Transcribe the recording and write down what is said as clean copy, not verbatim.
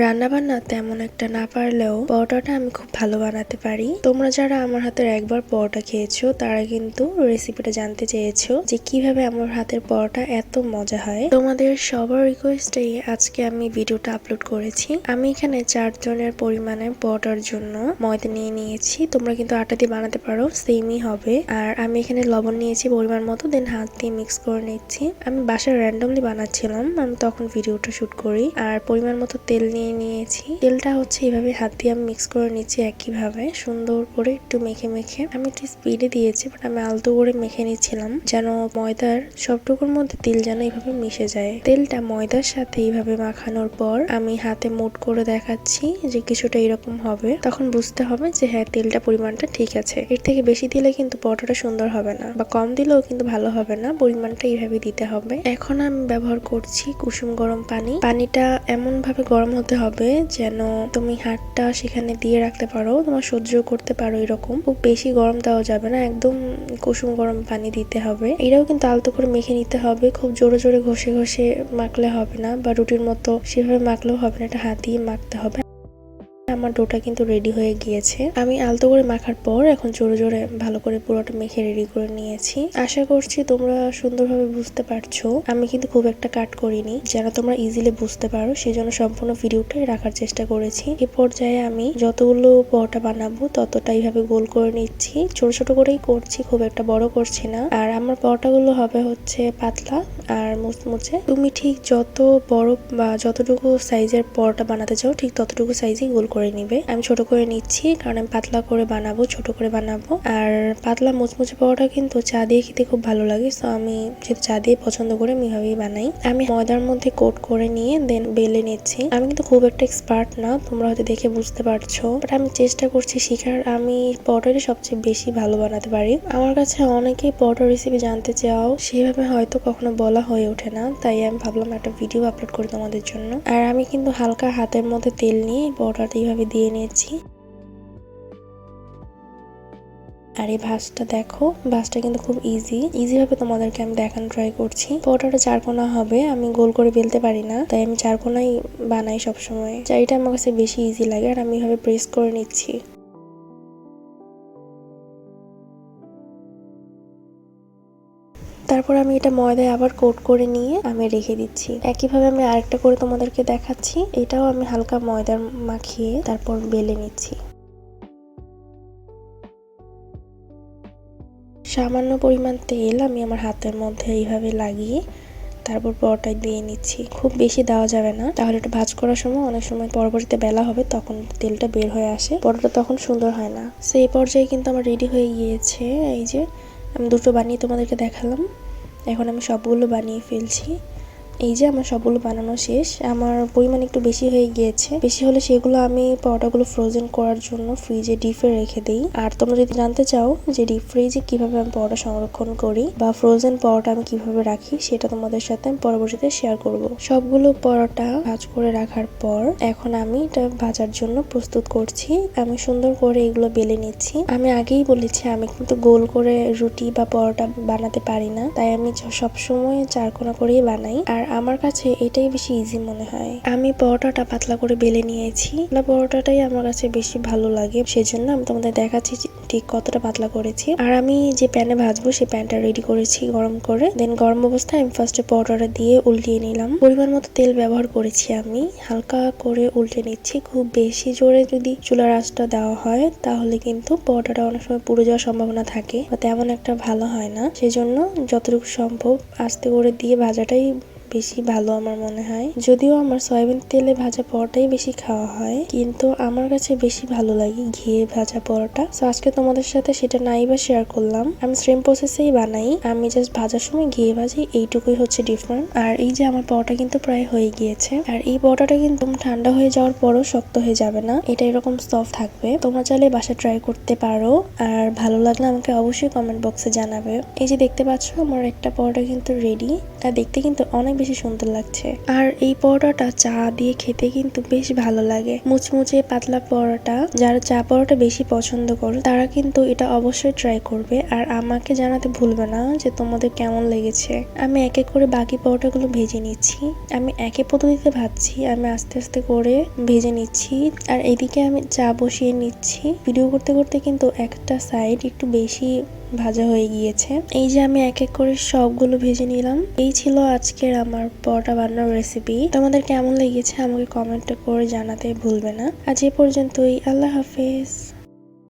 রান্নাবান্না তেমন একটা না পারলেও পরোটাটা আমি খুব ভালো বানাতে পারি। তোমরা যারা আমার হাতের একবার পরোটা খেয়েছো তারা কিন্তু রেসিপিটা জানতে চেয়েছো যে কিভাবে আমার হাতের পরোটা এত মজা হয়। তোমাদের সবার রিকোয়েস্টেই আজকে আমি ভিডিওটা আপলোড করেছি। আমি এখানে 4 জনের পরিমাণে পরোটার জন্য ময়দা নিয়ে নিয়েছি। তোমরা কিন্তু আটা দিয়ে বানাতে পারো, সেমই হবে। আর আমি এখানে লবণ নিয়েছি পরিমাণ মতো, দেন হাত দিয়ে মিক্স করে নিচ্ছি। আমি বাসায় র্যান্ডমলি বানাচ্ছিলাম, আমি তখন ভিডিওটা শুট করি। আর পরিমাণ মতো তেল নিয়েছি। তেলটা হচ্ছে এইভাবে হাত দিয়ে আমি মিক্স করে নিচ্ছি একইভাবে সুন্দর করে একটু মেখে মেখে। আমি একটু স্পিডে দিয়েছি, বাট আমি আলতো করে মেখে নিচ্ছিলাম যেন ময়দার সবটুকুর মধ্যে তেল যেন এইভাবে মিশে যায়। তেলটা ময়দার সাথে এইভাবে মাখানোর পর আমি হাতে মুট করে দেখাচ্ছি যে কিছুটা এরকম হবে। তখন বুঝতে হবে যে হ্যাঁ, তেলটা পরিমাণটা ঠিক আছে। এর থেকে বেশি দিলে কিন্তু পরোটাটা সুন্দর হবে না, বা কম দিলেও কিন্তু ভালো হবে না। পরিমাণটা এইভাবে দিতে হবে। এখন আমি ব্যবহার করছি কুসুম গরম পানি। পানিটা এমন ভাবে গরম হতে হবে যেন তুমি হাতটা সেখানে দিয়ে রাখতে পারো, তোমার সহ্য করতে পারো এরকম। খুব বেশি গরম দেওয়া যাবে না, একদম কুসুম গরম পানি দিতে হবে। এটাও কিন্তু আলতো করে মেখে নিতে হবে, খুব জোরে জোরে ঘষে ঘষে মাখলে হবে না, বা রুটির মতো সেভাবে মাখলেও হবে না, এটা হাত দিয়ে মাখতে হবে। আমার ডোটা কিন্তু রেডি হয়ে গিয়েছে। আমি আলতো করে মাখার পর এখন জোরে জোরে ভালো করে পুরোটা মেখে রেডি করে নিয়েছি। আশা করছি তোমরা সুন্দরভাবে বুঝতে পারছো। আমি কিন্তু খুব একটা কাট করিনি, যেন তোমরা ইজিলি বুঝতে পারো, সেই জন্য সম্পূর্ণ ভিডিওটাই রাখার চেষ্টা করেছি। এ পর্যায়ে আমি যতগুলো পরোটা বানাবো ততটা এইভাবে গোল করে নিচ্ছি। ছোট ছোট করেই করছি, খুব একটা বড় করছি না। আর আমার পরোটাগুলো হবে হচ্ছে পাতলা আর মুচমুচে। তুমি ঠিক যত বড় বা যতটুকু সাইজের পরোটা বানাতে চাও ঠিক ততটুকু সাইজই গোল করে নিবে। আমি ছোট করে নিচ্ছি কারণ আমি পাতলা করে বানাবো, ছোট করে বানাবো। আর পাতলা মুচমুচে পরোটা কিন্তু চা দিয়ে খেতে খুব ভালো লাগে, তো আমি যেহেতু চা দিয়ে পছন্দ করে আমি এভাবেই বানাই। আমি ময়দার মধ্যে কোট করে নিয়ে দেন বেলে নিচ্ছি। আমি কিন্তু খুব একটা এক্সপার্ট না, তোমরা হয়তো দেখে বুঝতে পারছো, বাট আমি চেষ্টা করছি শেখার। আমি পরোটারই সবচেয়ে বেশি ভালো বানাতে পারি। আমার কাছে অনেকেই পরোটার রেসিপি জানতে চাও, সেভাবে হয়তো কখনো বলা হয়ে ওঠে না, তাই আমি ভাবলাম একটা ভিডিও আপলোড করি তোমাদের জন্য। আর আমি কিন্তু হালকা হাতের মধ্যে তেল নিয়ে পরোটাটা এইভাবে দিয়ে নিয়েছি। আর এই ভাঁজটা দেখো, ভাঁজটা কিন্তু খুব ইজি ভাবে তোমাদেরকে আমি দেখানো ট্রাই করছি। পরোটাটা চারকোনা হবে, আমি গোল করে বেলতে পারি না, তাই আমি চারকোনাই বানাই সবসময়। এটা আমার কাছে বেশি ইজি লাগে। আর আমি এভাবে প্রেস করে নিচ্ছি। তারপর আমি এটা ময়দায় আবার কোট করে নিয়ে আমি রেখে দিচ্ছি। একইভাবে আমি আরেকটা করে তোমাদেরকে দেখাচ্ছি। এটাও আমি হালকা ময়দার মাখিয়ে তারপর বেলে নিচ্ছি। সামান্য পরিমাণ তেল আমি আমার হাতের মধ্যে এইভাবে লাগিয়ে তারপর পরোটায় দিয়ে নিচ্ছি। খুব বেশি দেওয়া যাবে না, তাহলে এটা ভাঁজ করার সময় অনেক সময় পরবর্তীতে বেলা হবে তখন তেলটা বের হয়ে আসে, পরোটা তখন সুন্দর হয় না। সেই পর্যায়ে কিন্তু আমার রেডি হয়ে গিয়েছে। এই যে আমি দুটো বানিয়ে তোমাদেরকে দেখালাম, এখন আমি সবগুলো বানিয়ে ফেলছি। এই যে আমার সবগুলো বানানো শেষ। আমার পরিমাণ একটু বেশি হয়ে গিয়েছে, বেশি হলে সেগুলো আমি পরোটাগুলো ফ্রোজেন করার জন্য ফ্রিজে ডিপে রেখে দিই। আর তোমরা যদি জানতে চাও যে ডিপ ফ্রিজে কিভাবে আমি পরোটা সংরক্ষণ করি বা ফ্রোজেন পরোটা আমি কিভাবে রাখি, সেটা তোমাদের সাথে আমি পরবর্তীতে শেয়ার করব। সবগুলো পরোটা ভাজ করে রাখার পর এখন আমি এটা ভাজার জন্য প্রস্তুত করছি। আমি সুন্দর করে এগুলো বেলে নিচ্ছি। আমি আগেই বলেছি আমি কিন্তু গোল করে রুটি বা পরোটা বানাতে পারি না, তাই আমি সবসময় চারকোনা করেই বানাই। আর আমার কাছে এটাই বেশি ইজি মনে হয়। আমি পরোটাটা পাতলা করে বেলে নিয়েছি। পরোটাটাই আমার কাছে বেশি ভালো লাগে, সেজন্য আমি তোমাদের দেখাচ্ছি ঠিক কতটা পাতলা করেছি। আর আমি যে প্যানে ভাজবো সেই প্যানটা রেডি করেছি গরম করে। দেন গরম অবস্থায় আমি ফার্স্টে পরোটাটা দিয়ে উল্টিয়ে নিলাম। পরিমাণ মতো তেল ব্যবহার করেছি, আমি হালকা করে উল্টে নিচ্ছি। খুব বেশি জোরে যদি চুলার আঁচটা দেওয়া হয় তাহলে কিন্তু পরোটাটা অনেক সময় পুড়ে যাওয়ার সম্ভাবনা থাকে, বা তেমন একটা ভালো হয় না। সেজন্য যতটুকু সম্ভব আস্তে করে দিয়ে ভাজাটাই বেশি ভালো আমার মনে হয়। যদিও আমার সয়াবিন তেলে ভাজা পরোটাই বেশি খাওয়া হয়, কিন্তু আমার কাছে বেশি ভালো লাগে ঘিয়ে ভাজা পরোটা। তো আজকে তোমাদের সাথে সেটা নাই বা শেয়ার করলাম। আমি সেম প্রসেসেই বানাই, আমি জাস্ট ভাজার সময় ঘিয়ে ভাজি, এইটুকুই হচ্ছে ডিফারেন্ট। আর এই যে আমার পরোটা কিন্তু প্রায় হয়ে গিয়েছে। আর এই পরোটাটা কিন্তু ঠান্ডা হয়ে যাওয়ার পরও শক্ত হয়ে যাবে না, এটা এরকম সফট থাকবে। তোমরা চাইলে বাসা ট্রাই করতে পারো। আর ভালো লাগলে আমাকে অবশ্যই কমেন্ট বক্সে জানাবে। এই যে দেখতে পাচ্ছ আমার একটা পরোটা কিন্তু রেডি। আর দেখতে কিন্তু অনেক বেশি সুন্দর লাগছে। আর এই পরোটাটা চা দিয়ে খেতে কিন্তু বেশ ভালো লাগে। মুচমুচে পাতলা পরোটা, যারা চা পরোটা বেশি পছন্দ করো তারা কিন্তু এটা অবশ্যই ট্রাই করবে। আর আমাকে জানাতে ভুলবে না যে তোমাদের কেমন লেগেছে। আমি এক এক করে বাকি পরোটাগুলো ভেজে নিচ্ছি। আমি একই পদ্ধতিতে ভাজছি, আমি আস্তে আস্তে করে ভেজে নিচ্ছি। আর এদিকে আমি চা বসিয়ে নিচ্ছি। ভিডিও করতে করতে কিন্তু একটা সাইড একটু বেশি ভাজা হয়ে গিয়েছে। এই যে আমি এক এক করে সবগুলো ভেজে নিলাম। এই ছিল আজকের আমার পরোটা বানানোর রেসিপি। তোমাদের কেমন লেগেছে আমাকে কমেন্ট করে জানাতে ভুলবে না। আজ এ পর্যন্তই। আল্লাহ হাফেজ।